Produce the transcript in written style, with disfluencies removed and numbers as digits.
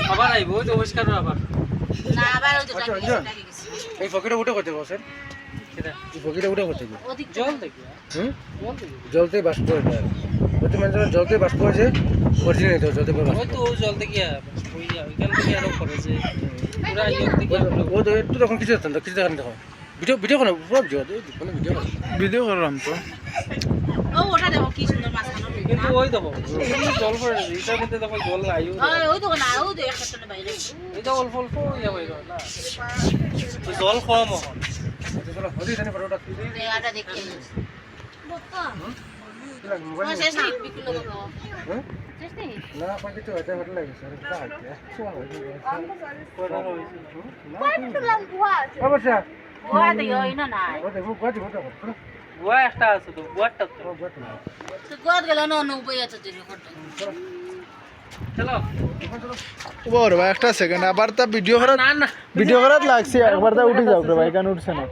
আবার আইব ওই তো পরিষ্কার আবার না আবার ওই তো এই ফকিটা উঠে করতে বসেন এই ফকিটা উঠে করতে জল দেখি জলতে বাষ্প এটা ওই তো মানে জলতে বাষ্প হয়েছে অরিজিনাল এটা জলতে বাষ্প ওই তো জল দেখি ওই ওইখান থেকে আরো করেছে পুরা ইয়ে দেখি ও তো একটু তখন কিছু দেখতাম কিছু দেখান দেখো ভিডিও ভিডিও কোনো পুরো ভিডিও ভিডিও করলাম তো ও ওটা দেখো কি সুন্দর মাছ খানো কিন্তু ওই দেখো জল করে এটার মধ্যে দেখো জল আয়ু ওই তো না ওই তো একটা তো বাইরে এটা অল্প অল্প ইয়া হইল না ওই জল কম এখন চলো হদি জানি পড়োটা দেয়াটা দেখে মোবাইল শেষ নেই বিকুল করো হ্যাঁ শেষ নেই না পাঁচটি তো এটা হট লাগে স্যার এটা আছে কোনা হইছে অবশ্য ওয়া তো ইও না না ও দেখো গাড়ি মোটা করো গোয়া একটা আছে তো গোয়াটা তো ও গাড়ি তো গোদ গেল না অন্য উপায় আছে তুই করতে চলো বড় ভাই একটা সেকেন্ড আবার তা ভিডিও করা না না ভিডিও করাত লাগছে একবার তা উঠে যাও রে ভাই কেন উঠছে না